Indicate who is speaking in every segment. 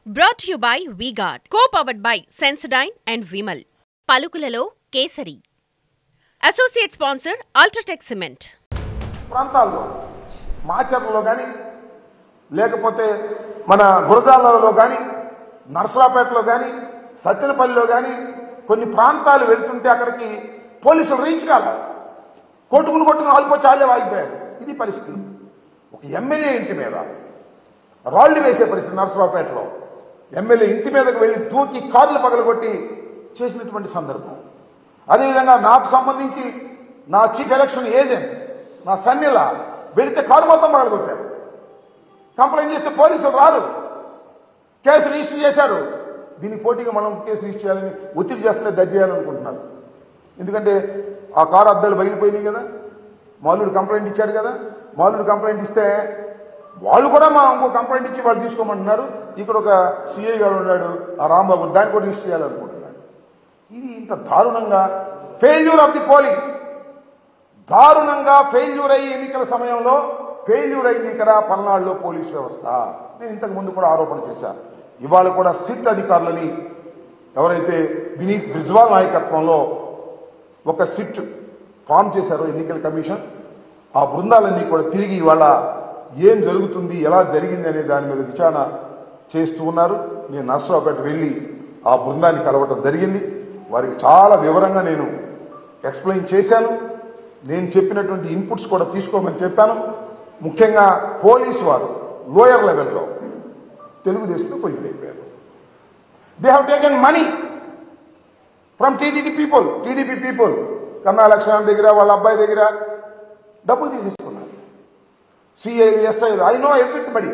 Speaker 1: Brought to you by V-Guard, co-powered by Sensodyne and Vimal. పలుకులలో kesari. Associate sponsor Ultratech Cement.
Speaker 2: ప్రాంతాల్లో మాచర్లలో కానీ లేకపోతే మన గురజాలలో కానీ నర్సరాపేటలో కానీ సత్తెనపల్లిలో కానీ కొన్ని ప్రాంతాలు వెళ్తుంటే అక్కడికి పోలీసులు రీచ్ కాలేదు. కొట్టుకుని ఆల్పోయి చాలే వాగిపోయారు. ఇది పరిస్థితి. ఒక ఎమ్మెల్యే ఇంటి మీద రాళ్లు వేసే పరిస్థితి. నర్సరాపేటలో ఎమ్మెల్యే ఇంటి మీదకు వెళ్ళి దూకి కార్లు పగలగొట్టి చేసినటువంటి సందర్భం. అదేవిధంగా నాకు సంబంధించి నా చీఫ్ ఎలక్షన్ ఏజెంట్ నా సన్నిలా వెళితే కారు మొత్తం పగలగొట్టారు. కంప్లైంట్ చేస్తే పోలీసులు రారు, కేసు రిజిస్టర్ చేశారు. దీనికి పోటీగా మనం కేసు రిజిస్టర్ చేయాలని ఒత్తిడి చేస్తూనే దర్జీ చేయాలనుకుంటున్నారు. ఎందుకంటే ఆ కారు అద్దాలు బయలుపోయినాయి కదా, మాలుడు కంప్లైంట్ ఇచ్చాడు కదా. మాలుడు కంప్లైంట్ ఇస్తే వాళ్ళు కూడా మా ఇంకో కంప్లైంట్ ఇచ్చి వాళ్ళు తీసుకోమంటున్నారు. ఇక్కడ ఒక సిఐ గారు ఉన్నాడు, ఆ రాంబాబు, దాన్ని కూడా రిజిస్టర్ చేయాలనుకుంటున్నాడు. ఇది ఇంత దారుణంగా ఫెయిల్యూర్ ఆఫ్ ది పోలీస్, దారుణంగా ఫెయిల్యూర్ అయ్యి ఎన్నికల సమయంలో ఫెయిల్యూర్ అయింది ఇక్కడ పల్నాడులో పోలీస్ వ్యవస్థ. నేను ఇంతకు ముందు కూడా ఆరోపణ చేశాను. ఇవాళ కూడా సిట్ అధికారులని ఎవరైతే వినీత్ బ్రిజ్వాల్ నాయకత్వంలో ఒక సిట్ ఫామ్ చేశారో ఎన్నికల కమిషన్, ఆ బృందాలన్నీ కూడా తిరిగి ఇవాళ ఏం జరుగుతుంది, ఎలా జరిగింది అనే దాని మీద విచారణ చేస్తూ ఉన్నారు. నేను నర్సరావుపేట వెళ్ళి ఆ బృందాన్ని కలవటం జరిగింది. వారికి చాలా వివరంగా నేను ఎక్స్ప్లెయిన్ చేశాను. నేను చెప్పినటువంటి ఇన్పుట్స్ కూడా తీసుకోమని చెప్పాను. ముఖ్యంగా పోలీసు వారు లోయర్ లెవెల్లో తెలుగుదేశంతో కొలిగిపోయారు. They have taken money from TDP people. Kanna Lakshman దగ్గర వాళ్ళ అబ్బాయి దగ్గర డబ్బులు తీసేసుకున్నారు. సిఐలు, ఎస్ఐలు, ఐ నో ఎవ్రీబడి.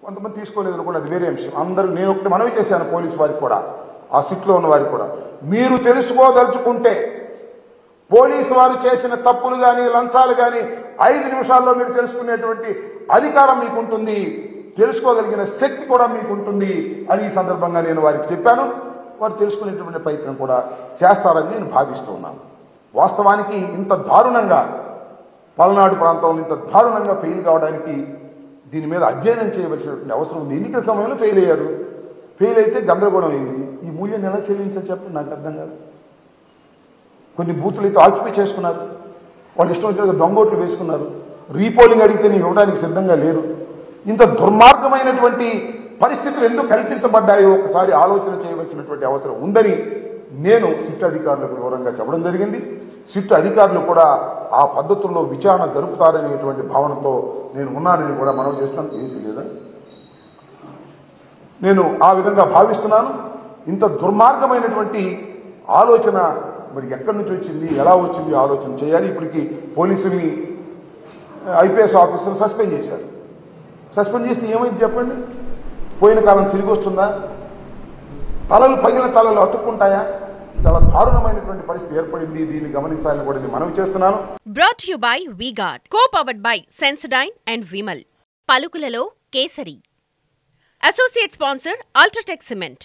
Speaker 2: కొంతమంది తీసుకోలేదు కూడా, అది వేరే అంశం. అందరూ నేను ఒకటి మనవి చేశాను పోలీసు వారికి కూడా, ఆ సిట్లో ఉన్న వారికి కూడా, మీరు తెలుసుకోదలుచుకుంటే పోలీసు వారు చేసిన తప్పులు కానీ లంచాలు కానీ 5 నిమిషాల్లో మీరు తెలుసుకునేటువంటి అధికారం మీకు ఉంటుంది, తెలుసుకోగలిగిన శక్తి కూడా మీకు ఉంటుంది అని ఈ సందర్భంగా నేను వారికి చెప్పాను. వారు తెలుసుకునేటువంటి ప్రయత్నం కూడా చేస్తారని నేను భావిస్తూ ఉన్నాను. వాస్తవానికి ఇంత దారుణంగా పల్నాడు ప్రాంతంలో ఇంత దారుణంగా ఫెయిల్ కావడానికి దీని మీద అధ్యయనం చేయవలసినటువంటి అవసరం ఉంది. ఎన్నికల సమయంలో ఫెయిల్ అయ్యారు. ఫెయిల్ అయితే గందరగోళం అయింది. ఈ మూల్యాన్ని ఎలా చెల్లించాలి చెప్పండి, నాకు అర్థం కాదు. కొన్ని బూతులు అయితే ఆక్యుపై చేసుకున్నారు, వాళ్ళు ఇష్టం వచ్చినట్టుగా దొంగోట్లు వేసుకున్నారు. రీపోలింగ్ అడిగితే నేను ఇవ్వడానికి సిద్ధంగా లేరు. ఇంత దుర్మార్గమైనటువంటి పరిస్థితులు ఎందుకు కల్పించబడ్డాయో ఒకసారి ఆలోచన చేయవలసినటువంటి అవసరం ఉందని నేను సిట్ అధికారులకు వివరంగా చెప్పడం జరిగింది. సిట్ అధికారులు కూడా ఆ పద్ధతుల్లో విచారణ జరుపుతారనేటువంటి భావనతో నేను ఉన్నానని కూడా మనవి చేస్తున్నాను. ఏసీ లేదా, నేను ఆ విధంగా భావిస్తున్నాను. ఇంత దుర్మార్గమైనటువంటి ఆలోచన మరి ఎక్కడి నుంచి వచ్చింది, ఎలా వచ్చింది ఆలోచన చేయాలి. ఇప్పటికి పోలీసుల్ని ఐపీఎస్ ఆఫీసర్లు సస్పెండ్ చేశారు. సస్పెండ్ చేస్తే ఏమైంది చెప్పండి? పోయిన కాలం తిరిగి వస్తుందా? పగిలిన తలలు అతుక్కుంటాయా? చాలా దారుణమైనటువంటి పరిస్థితి ఏర్పడింది. దీన్ని గమనించాలని కూడా నేను మనవి చేస్తున్నాను.
Speaker 1: Brought to you by V-Guard, co-powered by Sensodyne and Vimal. పలుకులలో kesari. Associate sponsor Ultratech Cement.